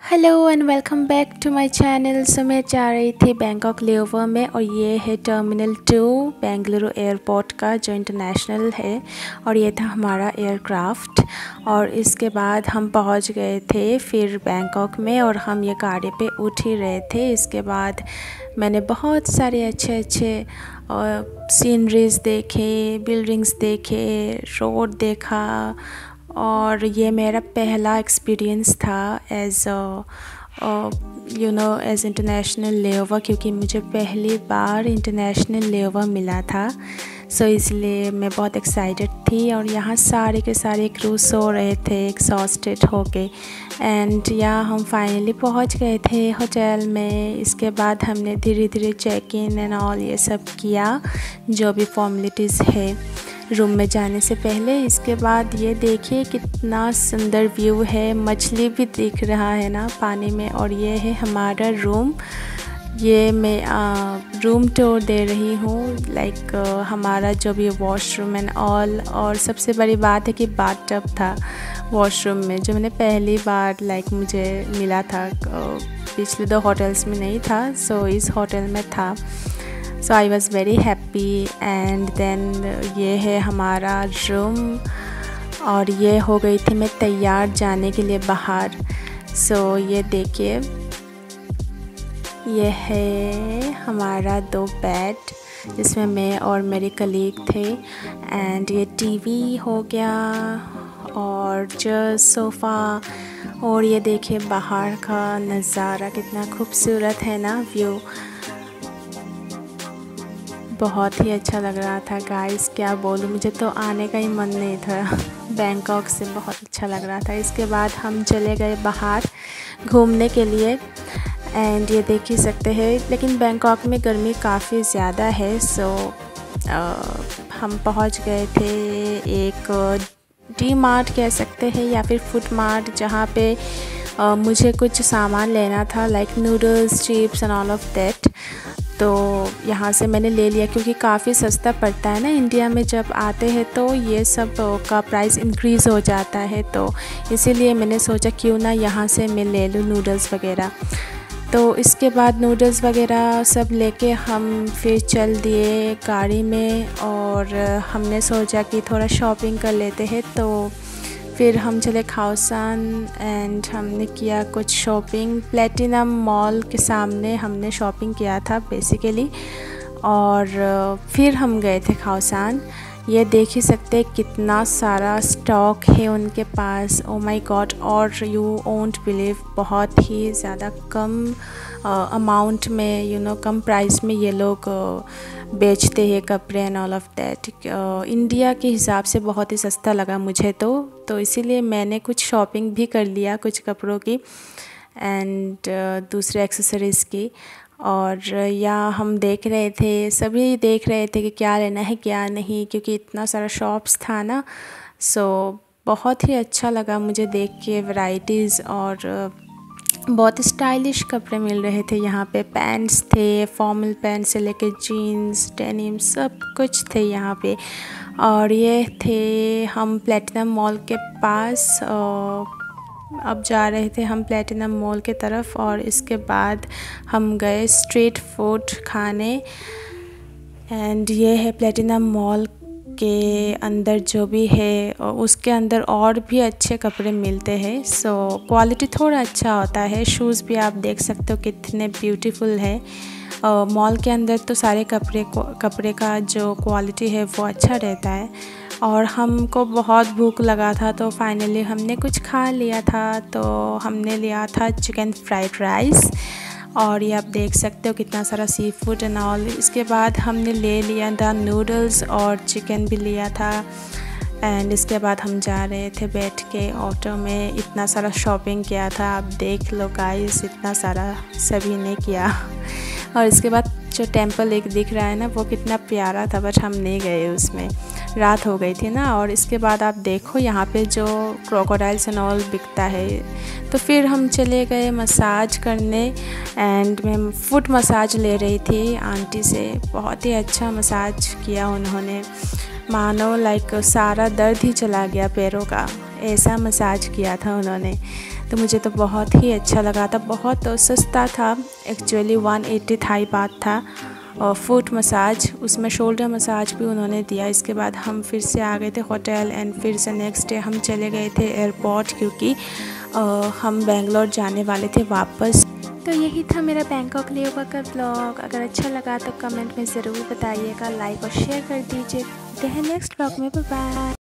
Hello and welcome back to my channel. So मैं जा रही थी बैंकॉक लेओवर में और ये है टर्मिनल 2 बेंगलुरु एयरपोर्ट का जो इंटरनेशनल है। और ये था हमारा एयरक्राफ्ट और इसके बाद हम पहुंच गए थे फिर बैंकॉक में और हम ये गाड़ी पे उठ ही रहे थे। इसके बाद मैंने बहुत सारे अच्छे सीनरीज देखे, बिल्डिंग्स देखे, रोड देखा और ये मेरा पहला एक्सपीरियंस था एज़ एज़ इंटरनेशनल लेओवर, क्योंकि मुझे पहली बार इंटरनेशनल लेओवर मिला था। सो इसलिए मैं बहुत एक्साइटेड थी और यहाँ सारे के सारे क्रू सो रहे थे एक्सॉस्टेड होके। एंड यहाँ हम फाइनली पहुँच गए थे होटल में। इसके बाद हमने धीरे धीरे चेक इन एंड ऑल ये सब किया, जो भी फॉर्मेलिटीज़ है रूम में जाने से पहले। इसके बाद ये देखिए कितना सुंदर व्यू है, मछली भी दिख रहा है ना पानी में। और ये है हमारा रूम। ये मैं रूम टूर दे रही हूँ, लाइक हमारा जो भी वॉशरूम एंड ऑल। और सबसे बड़ी बात है कि बाथटब था वॉशरूम में, जो मैंने पहली बार मुझे मिला था। पिछले 2 होटल्स में नहीं था, सो इस होटल में था। So I was very happy. And then ये है हमारा रूम और ये हो गई थी मैं तैयार जाने के लिए बाहर। सो ये देखिए, ये है हमारा 2 बेड जिसमें मैं और मेरे कलीग थे। एंड ये टीवी हो गया और जो सोफ़ा। और ये देखिए बाहर का नज़ारा कितना खूबसूरत है ना, व्यू बहुत ही अच्छा लग रहा था गाइस। क्या बोलूँ, मुझे तो आने का ही मन नहीं था बैंकॉक से, बहुत अच्छा लग रहा था। इसके बाद हम चले गए बाहर घूमने के लिए। एंड ये देख ही सकते हैं, लेकिन बैंकॉक में गर्मी काफ़ी ज़्यादा है। सो हम पहुंच गए थे एक डी मार्ट कह सकते हैं या फिर फूड मार्ट, जहाँ पे मुझे कुछ सामान लेना था, like noodles, chips and all of that. तो यहाँ से मैंने ले लिया क्योंकि काफ़ी सस्ता पड़ता है ना। इंडिया में जब आते हैं तो ये सब का प्राइस इंक्रीज़ हो जाता है, तो इसीलिए मैंने सोचा क्यों ना यहाँ से मैं ले लूँ नूडल्स वगैरह। तो इसके बाद नूडल्स वगैरह सब लेके हम फिर चल दिए गाड़ी में और हमने सोचा कि थोड़ा शॉपिंग कर लेते हैं। तो फिर हम चले खाओसान एंड हमने किया कुछ शॉपिंग। प्लेटिनम मॉल के सामने हमने शॉपिंग किया था बेसिकली। और फिर हम गए थे खाओसान। ये देख ही सकते हैं कितना सारा स्टॉक है उनके पास, ओ माय गॉड। और यू वोंट बिलीव, बहुत ही ज़्यादा कम अमाउंट में कम प्राइस में ये लोग बेचते हैं कपड़े and all of that. India के हिसाब से बहुत ही सस्ता लगा मुझे तो इसीलिए मैंने कुछ शॉपिंग भी कर लिया, कुछ कपड़ों की एंड दूसरे एक्सेसरीज़ की। और यहाँ हम देख रहे थे, सभी देख रहे थे कि क्या लेना है क्या नहीं, क्योंकि इतना सारा शॉप्स था ना। सो बहुत ही अच्छा लगा मुझे देख के वैरायटीज़, और बहुत स्टाइलिश कपड़े मिल रहे थे यहाँ पे। पैंट्स थे, फॉर्मल पैंट्स से लेके जीन्स, डेनिम, सब कुछ थे यहाँ पे। और ये थे हम प्लेटिनम मॉल के पास। अब जा रहे थे हम प्लेटिनम मॉल के तरफ और इसके बाद हम गए स्ट्रीट फूड खाने। एंड ये है प्लेटिनम मॉल के अंदर जो भी है, उसके अंदर और भी अच्छे कपड़े मिलते हैं। सो क्वालिटी थोड़ा अच्छा होता है। शूज़ भी आप देख सकते हो कितने ब्यूटीफुल है। मॉल के अंदर तो सारे कपड़े का जो क्वालिटी है वो अच्छा रहता है। और हमको बहुत भूख लगा था तो फाइनली हमने कुछ खा लिया था। तो हमने लिया था चिकन फ्राइड राइस और ये आप देख सकते हो कितना सारा सी फूड एंड ऑल। इसके बाद हमने ले लिया था नूडल्स और चिकन भी लिया था। एंड इसके बाद हम जा रहे थे बैठ के ऑटो में। इतना सारा शॉपिंग किया था, आप देख लो गाइस, इतना सारा सभी ने किया। और इसके बाद जो टेंपल एक दिख रहा है ना, वो कितना प्यारा था, बट हम नहीं गए उसमें, रात हो गई थी ना। और इसके बाद आप देखो यहाँ पे जो क्रोकोडाइल्स एंड ऑल बिकता है। तो फिर हम चले गए मसाज करने एंड मैं फुट मसाज ले रही थी आंटी से। बहुत ही अच्छा मसाज किया उन्होंने, मानो लाइक सारा दर्द ही चला गया पैरों का, ऐसा मसाज किया था उन्होंने। तो मुझे तो बहुत ही अच्छा लगा था, बहुत सस्ता था। एक्चुअली 180 थाई बात था। और फुट मसाज, उसमें शोल्डर मसाज भी उन्होंने दिया। इसके बाद हम फिर से आ गए थे होटल एंड फिर से नेक्स्ट डे हम चले गए थे एयरपोर्ट, क्योंकि हम बेंगलोर जाने वाले थे वापस। तो यही था मेरा बैंकॉक लेओवर का ब्लॉग। अगर अच्छा लगा तो कमेंट में ज़रूर बताइएगा, लाइक और शेयर कर दीजिए। मिलते हैं नेक्स्ट ब्लॉग में, बाय बाय।